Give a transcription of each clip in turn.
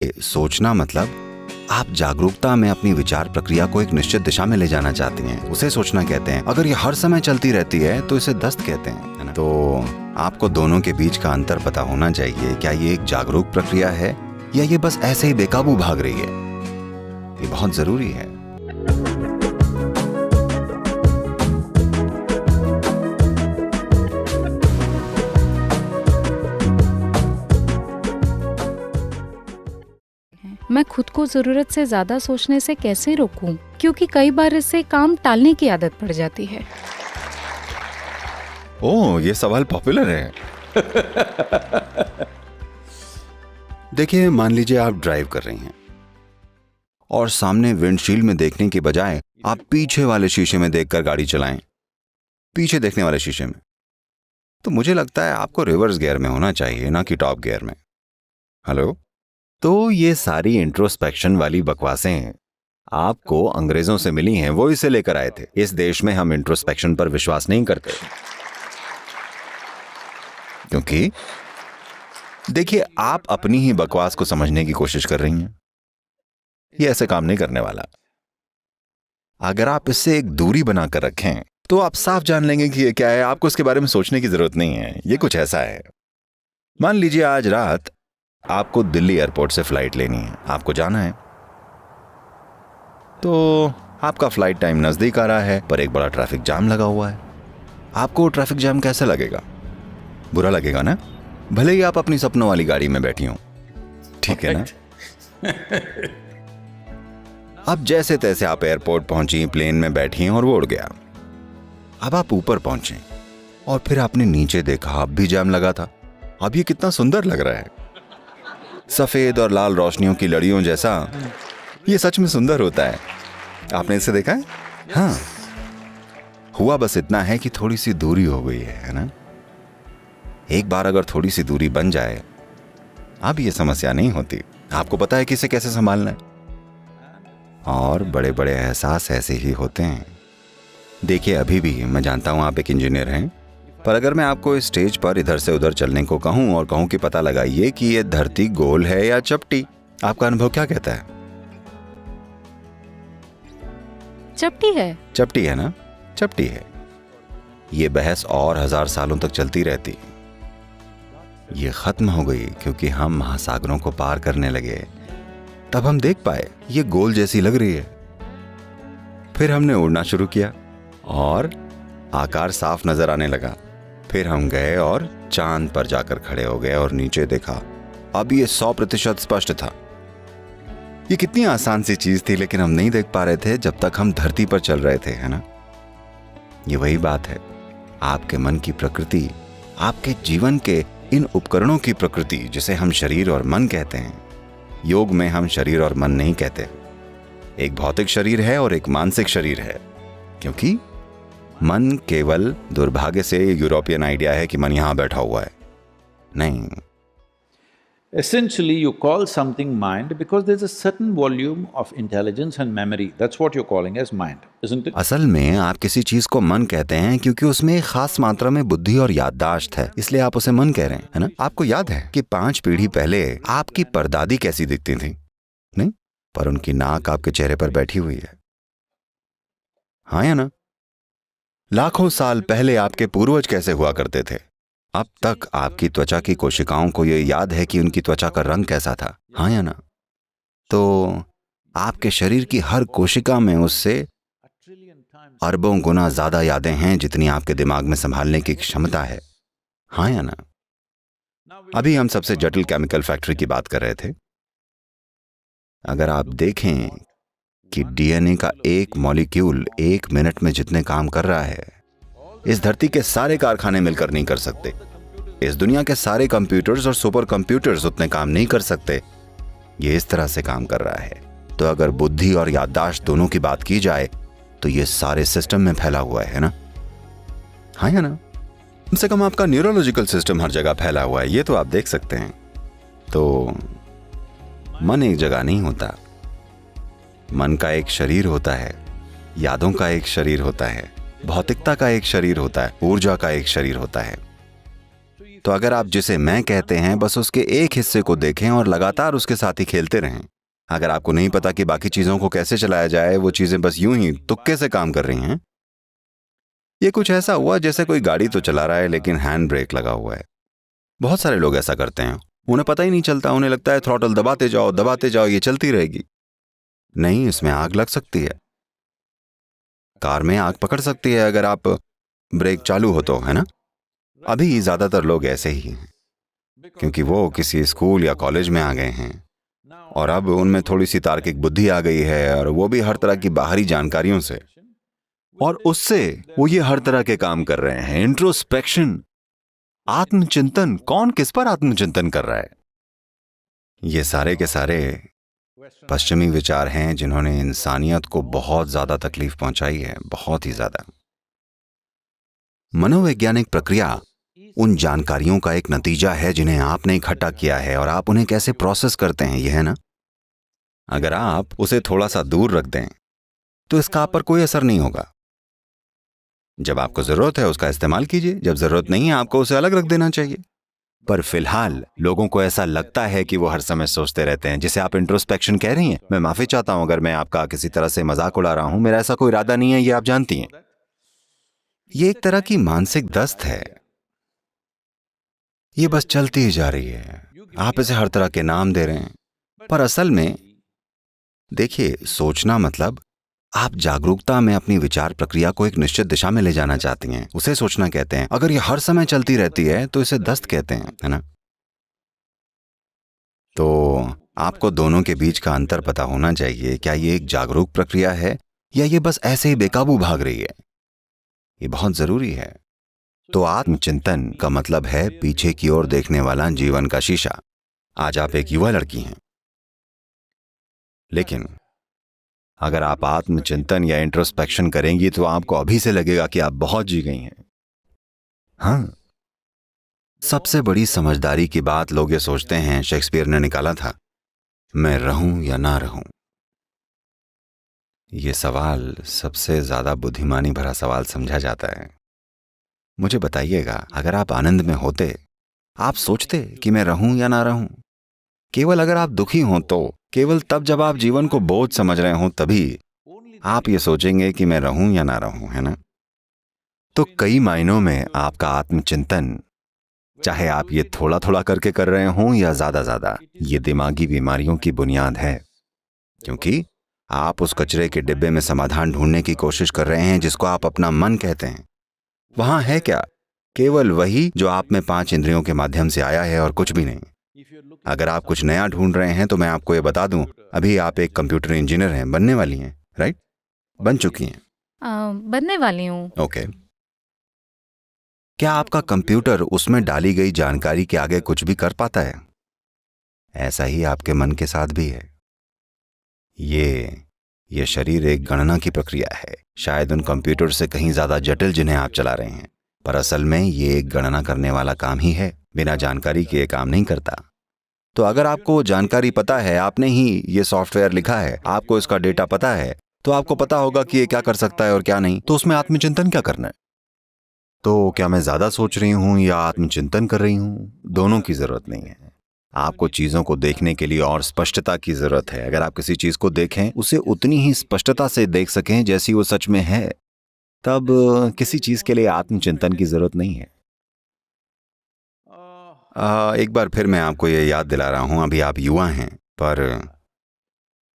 सोचना मतलब आप जागरूकता में अपनी विचार प्रक्रिया को एक निश्चित दिशा में ले जाना चाहती हैं, उसे सोचना कहते हैं। अगर ये हर समय चलती रहती है तो इसे दस्त कहते हैं, है ना? तो आपको दोनों के बीच का अंतर पता होना चाहिए। क्या ये एक जागरूक प्रक्रिया है या ये बस ऐसे ही बेकाबू भाग रही है? ये बहुत जरूरी है। मैं खुद को जरूरत से ज्यादा सोचने से कैसे रोकूं? क्योंकि कई बार इससे काम टालने की आदत पड़ जाती है। ओह, ये सवाल पॉपुलर है। देखिए, मान लीजिए आप ड्राइव कर रही हैं और सामने विंडशील्ड में देखने के बजाय आप पीछे वाले शीशे में देखकर गाड़ी चलाएं, पीछे देखने वाले शीशे में। तो मुझे लगता है आपको रिवर्स गियर में होना चाहिए, ना कि टॉप गियर में। हेलो? तो ये सारी इंट्रोस्पेक्शन वाली बकवासें आपको अंग्रेजों से मिली हैं, वो इसे लेकर आए थे। इस देश में हम इंट्रोस्पेक्शन पर विश्वास नहीं करते, क्योंकि देखिए, आप अपनी ही बकवास को समझने की कोशिश कर रही हैं। ये ऐसे काम नहीं करने वाला। अगर आप इससे एक दूरी बनाकर रखें तो आप साफ जान लेंगे कि ये क्या है। आपको इसके बारे में सोचने की जरूरत नहीं है। ये कुछ ऐसा है, मान लीजिए आज रात आपको दिल्ली एयरपोर्ट से फ्लाइट लेनी है, आपको जाना है। तो आपका फ्लाइट टाइम नजदीक आ रहा है, पर एक बड़ा ट्रैफिक जाम लगा हुआ है। आपको ट्रैफिक जाम कैसा लगेगा? बुरा लगेगा ना, भले ही आप अपनी सपनों वाली गाड़ी में बैठी हो, ठीक है ना? अब जैसे तैसे आप एयरपोर्ट पहुंची, प्लेन में बैठी और वो उड़ गया। अब आप ऊपर पहुंचे और फिर आपने नीचे देखा, अब भी जाम लगा था। अब ये कितना सुंदर लग रहा है, सफेद और लाल रोशनियों की लड़ियों जैसा। ये सच में सुंदर होता है। आपने इसे देखा है? हाँ, हुआ बस इतना है कि थोड़ी सी दूरी हो गई है ना? एक बार अगर थोड़ी सी दूरी बन जाए, अब ये समस्या नहीं होती। आपको पता है कि इसे कैसे संभालना है। और बड़े बड़े एहसास ऐसे ही होते हैं। देखिए, अभी भी मैं जानता हूं आप एक इंजीनियर हैं, पर अगर मैं आपको इस स्टेज पर इधर से उधर चलने को कहूं और कहूं कि पता लगाइए कि ये धरती गोल है या चपटी, आपका अनुभव क्या कहता है? चपटी है। चपटी है ना? चपटी है। ये बहस और 1000 सालों तक चलती रहती। ये खत्म हो गई क्योंकि हम महासागरों को पार करने लगे। तब हम देख पाए ये गोल जैसी लग रही है। फिर हमने उड़ना शुरू किया और आकार साफ नजर आने लगा। फिर हम गए और चांद पर जाकर खड़े हो गए और नीचे देखा। अब ये 100% स्पष्ट था। ये कितनी आसान सी चीज थी, लेकिन हम नहीं देख पा रहे थे जब तक हम धरती पर चल रहे थे, है ना? ये वही बात है। आपके मन की प्रकृति, आपके जीवन के इन उपकरणों की प्रकृति, जिसे हम शरीर और मन कहते हैं। योग में हम शरीर और मन नहीं कहते। एक भौतिक शरीर है और एक मानसिक शरीर है, क्योंकि मन केवल दुर्भाग्य से यूरोपियन आइडिया है कि मन यहां बैठा हुआ है। नहीं। Essentially, you call something mind because there's a certain volume of intelligence and memory. That's what you're calling as mind, isn't it? असल में आप किसी चीज को मन कहते हैं क्योंकि उसमें एक खास मात्रा में बुद्धि और याददाश्त है, इसलिए आप उसे मन कह रहे हैं, है ना? आपको याद है कि 5 पीढ़ी पहले आपकी परदादी कैसी दिखती थी? नहीं, पर उनकी नाक आपके चेहरे पर बैठी हुई है। हाँ या ना? लाखों साल पहले आपके पूर्वज कैसे हुआ करते थे? अब तक आपकी त्वचा की कोशिकाओं को यह याद है कि उनकी त्वचा का रंग कैसा था। हाँ या ना? तो आपके शरीर की हर कोशिका में उससे अरबों गुना ज्यादा यादें हैं जितनी आपके दिमाग में संभालने की क्षमता है। हाँ या ना? अभी हम सबसे जटिल केमिकल फैक्ट्री की बात कर रहे थे। अगर आप देखें कि डीएनए का एक मॉलिक्यूल 1 मिनट में जितने काम कर रहा है, इस धरती के सारे कारखाने मिलकर नहीं कर सकते। इस दुनिया के सारे कंप्यूटर्स और सुपर कंप्यूटर्स उतने काम नहीं कर सकते। ये इस तरह से काम कर रहा है। तो अगर बुद्धि और याददाश्त दोनों की बात की जाए तो ये सारे सिस्टम में फैला हुआ है ना? हाँ या ना? कम से कम आपका न्यूरोलॉजिकल सिस्टम हर जगह फैला हुआ है, ये तो आप देख सकते हैं। तो मन एक जगह नहीं होता। मन का एक शरीर होता है, यादों का एक शरीर होता है, भौतिकता का एक शरीर होता है, ऊर्जा का एक शरीर होता है। तो अगर आप जिसे मैं कहते हैं बस उसके एक हिस्से को देखें और लगातार उसके साथ ही खेलते रहें, अगर आपको नहीं पता कि बाकी चीजों को कैसे चलाया जाए, वो चीजें बस यूं ही तुक्के से काम कर रही हैं। ये कुछ ऐसा हुआ जैसे कोई गाड़ी तो चला रहा है लेकिन हैंड ब्रेक लगा हुआ है। बहुत सारे लोग ऐसा करते हैं, उन्हें पता ही नहीं चलता, उन्हें लगता है थ्रॉटल दबाते जाओ ये चलती रहेगी। नहीं, इसमें आग लग सकती है, कार में आग पकड़ सकती है अगर आप ब्रेक चालू हो तो, है ना। अभी ज्यादातर लोग ऐसे ही हैं क्योंकि वो किसी स्कूल या कॉलेज में आ गए हैं और अब उनमें थोड़ी सी तार्किक बुद्धि आ गई है और वो भी हर तरह की बाहरी जानकारियों से, और उससे वो ये हर तरह के काम कर रहे हैं। इंट्रोस्पेक्शन, आत्मचिंतन। कौन किस पर आत्मचिंतन कर रहा है? ये सारे के सारे पश्चिमी विचार हैं जिन्होंने इंसानियत को बहुत ज्यादा तकलीफ पहुंचाई है, बहुत ही ज्यादा। मनोवैज्ञानिक प्रक्रिया उन जानकारियों का एक नतीजा है जिन्हें आपने इकट्ठा किया है और आप उन्हें कैसे प्रोसेस करते हैं, यह है ना। अगर आप उसे थोड़ा सा दूर रख दें तो इसका आप पर कोई असर नहीं होगा। जब आपको जरूरत है उसका इस्तेमाल कीजिए, जब जरूरत नहीं है आपको उसे अलग रख देना चाहिए। पर फिलहाल लोगों को ऐसा लगता है कि वो हर समय सोचते रहते हैं, जिसे आप इंट्रोस्पेक्शन कह रही हैं। मैं माफी चाहता हूं अगर मैं आपका किसी तरह से मजाक उड़ा रहा हूं, मेरा ऐसा कोई इरादा नहीं है, ये आप जानती हैं। ये एक तरह की मानसिक दस्त है, ये बस चलती ही जा रही है। आप इसे हर तरह के नाम दे रहे हैं, पर असल में देखिए, सोचना मतलब आप जागरूकता में अपनी विचार प्रक्रिया को एक निश्चित दिशा में ले जाना चाहती हैं, उसे सोचना कहते हैं। अगर ये हर समय चलती रहती है तो इसे दस्त कहते हैं, है ना। तो आपको दोनों के बीच का अंतर पता होना चाहिए। क्या ये एक जागरूक प्रक्रिया है या ये बस ऐसे ही बेकाबू भाग रही है? ये बहुत जरूरी है। तो आत्मचिंतन का मतलब है पीछे की ओर देखने वाला जीवन का शीशा। आज आप एक युवा लड़की हैं, लेकिन अगर आप आत्मचिंतन या इंट्रोस्पेक्शन करेंगी तो आपको अभी से लगेगा कि आप बहुत जी गई हैं। हाँ, सबसे बड़ी समझदारी की बात लोग ये सोचते हैं, शेक्सपियर ने निकाला था, मैं रहूं या ना रहूं। ये सवाल सबसे ज्यादा बुद्धिमानी भरा सवाल समझा जाता है। मुझे बताइएगा, अगर आप आनंद में होते, आप सोचते कि मैं रहूं या ना रहूं? केवल अगर आप दुखी हों तो, केवल तब जब आप जीवन को बोझ समझ रहे हों तभी आप ये सोचेंगे कि मैं रहूं या ना रहूं, है ना। तो कई मायनों में आपका आत्मचिंतन, चाहे आप ये थोड़ा थोड़ा करके कर रहे हों या ज्यादा, ये दिमागी बीमारियों की बुनियाद है, क्योंकि आप उस कचरे के डिब्बे में समाधान ढूंढने की कोशिश कर रहे हैं जिसको आप अपना मन कहते हैं। वहां है क्या? केवल वही जो आप में 5 इंद्रियों के माध्यम से आया है और कुछ भी नहीं। अगर आप कुछ नया ढूंढ रहे हैं तो मैं आपको ये बता दूं, अभी आप एक कंप्यूटर इंजीनियर हैं, बनने वाली हैं, राइट? बन चुकी हैं? बनने वाली हूँ। ओके। क्या आपका कंप्यूटर उसमें डाली गई जानकारी के आगे कुछ भी कर पाता है? ऐसा ही आपके मन के साथ भी है। ये शरीर एक गणना की प्रक्रिया है, शायद उन कंप्यूटर से कहीं ज्यादा जटिल जिन्हें आप चला रहे हैं, पर असल में ये एक गणना करने वाला काम ही है। बिना जानकारी के ये काम नहीं करता। तो अगर आपको जानकारी पता है, आपने ही ये सॉफ्टवेयर लिखा है, आपको इसका डेटा पता है, तो आपको पता होगा कि ये क्या कर सकता है और क्या नहीं। तो उसमें आत्मचिंतन क्या करना है? तो क्या मैं ज्यादा सोच रही हूं या आत्मचिंतन कर रही हूं? दोनों की जरूरत नहीं है। आपको चीजों को देखने के लिए और स्पष्टता की जरूरत है। अगर आप किसी चीज को देखें, उसे उतनी ही स्पष्टता से देख सकें जैसी वो सच में है, तब किसी चीज के लिए आत्मचिंतन की जरूरत नहीं है। एक बार फिर मैं आपको ये याद दिला रहा हूं, अभी आप युवा हैं, पर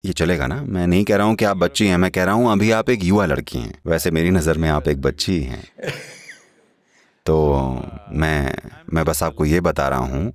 ये चलेगा ना? मैं नहीं कह रहा हूं कि आप बच्ची हैं, मैं कह रहा हूं अभी आप एक युवा लड़की हैं। वैसे मेरी नजर में आप एक बच्ची ही हैं। तो मैं बस आपको ये बता रहा हूं,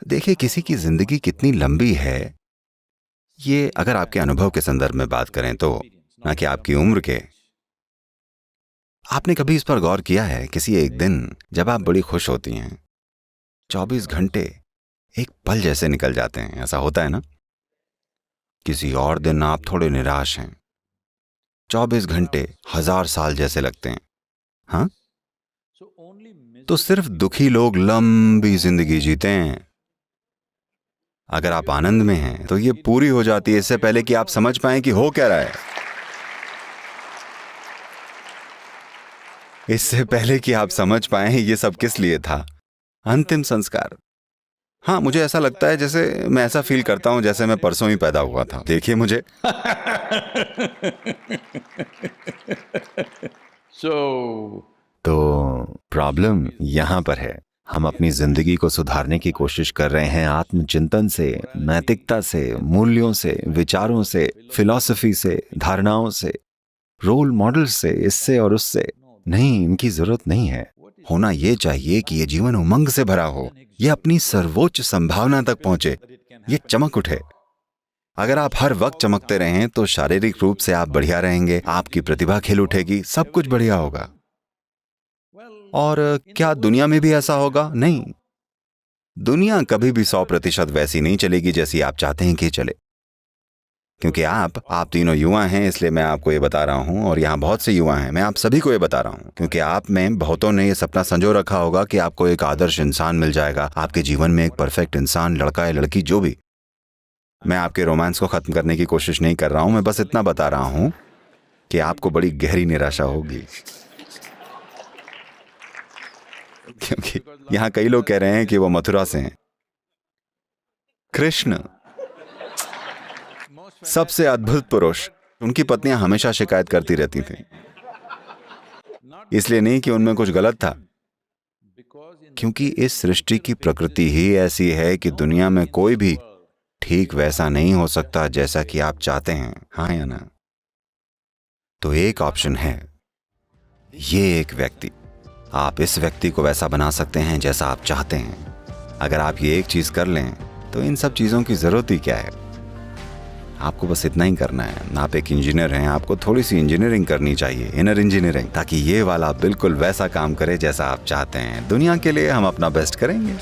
देखिए किसी की जिंदगी कितनी लंबी है, ये अगर आपके अनुभव के संदर्भ में बात करें तो, ना कि आपकी उम्र के। आपने कभी इस पर गौर किया है, किसी एक दिन जब आप बड़ी खुश होती हैं, 24 घंटे एक पल जैसे निकल जाते हैं, ऐसा होता है ना? किसी और दिन आप थोड़े निराश हैं, 24 घंटे 1000 साल जैसे लगते हैं। हाँ, तो सिर्फ दुखी लोग लंबी जिंदगी जीते हैं। अगर आप आनंद में हैं तो ये पूरी हो जाती है इससे पहले कि आप समझ पाएं कि हो क्या रहा है। इससे पहले कि आप समझ पाए ये सब किस लिए था, अंतिम संस्कार। हाँ, मुझे ऐसा लगता है जैसे मैं ऐसा फील करता हूँ जैसे मैं परसों ही पैदा हुआ था। देखिए मुझे। तो प्रॉब्लम यहाँ पर है, हम अपनी जिंदगी को सुधारने की कोशिश कर रहे हैं आत्मचिंतन से, नैतिकता से, मूल्यों से, विचारों से, फिलॉसफी से, धारणाओं से, रोल मॉडल से, इससे और उससे। नहीं, इनकी जरूरत नहीं है। होना ये चाहिए कि ये जीवन उमंग से भरा हो, ये अपनी सर्वोच्च संभावना तक पहुंचे, ये चमक उठे। अगर आप हर वक्त चमकते रहें तो शारीरिक रूप से आप बढ़िया रहेंगे, आपकी प्रतिभा खिल उठेगी, सब कुछ बढ़िया होगा। और क्या दुनिया में भी ऐसा होगा? नहीं, दुनिया कभी भी 100% वैसी नहीं चलेगी जैसी आप चाहते हैं कि चले। क्योंकि आप तीनों युवा हैं, इसलिए मैं आपको ये बता रहा हूं, और यहाँ बहुत से युवा हैं, मैं आप सभी को ये बता रहा हूं, क्योंकि आप में बहुतों ने ये सपना संजो रखा होगा कि आपको एक आदर्श इंसान मिल जाएगा, आपके जीवन में एक परफेक्ट इंसान, लड़का या लड़की, जो भी। मैं आपके रोमांस को खत्म करने की कोशिश नहीं कर रहा हूं, मैं बस इतना बता रहा हूं कि आपको बड़ी गहरी निराशा होगी। क्योंकि यहां कई लोग कह रहे हैं कि वो मथुरा से हैं। कृष्ण सबसे अद्भुत पुरुष, उनकी पत्नियां हमेशा शिकायत करती रहती थीं। इसलिए नहीं कि उनमें कुछ गलत था, क्योंकि इस सृष्टि की प्रकृति ही ऐसी है कि दुनिया में कोई भी ठीक वैसा नहीं हो सकता जैसा कि आप चाहते हैं, हाँ या ना? तो एक ऑप्शन है, ये एक व्यक्ति, आप इस व्यक्ति को वैसा बना सकते हैं जैसा आप चाहते हैं। अगर आप ये एक चीज कर लें तो इन सब चीजों की जरूरत ही क्या है? आपको बस इतना ही करना है। आप एक इंजीनियर हैं, आपको थोड़ी सी इंजीनियरिंग करनी चाहिए, इनर इंजीनियरिंग, ताकि ये वाला बिल्कुल वैसा काम करे जैसा आप चाहते हैं। दुनिया के लिए हम अपना बेस्ट करेंगे।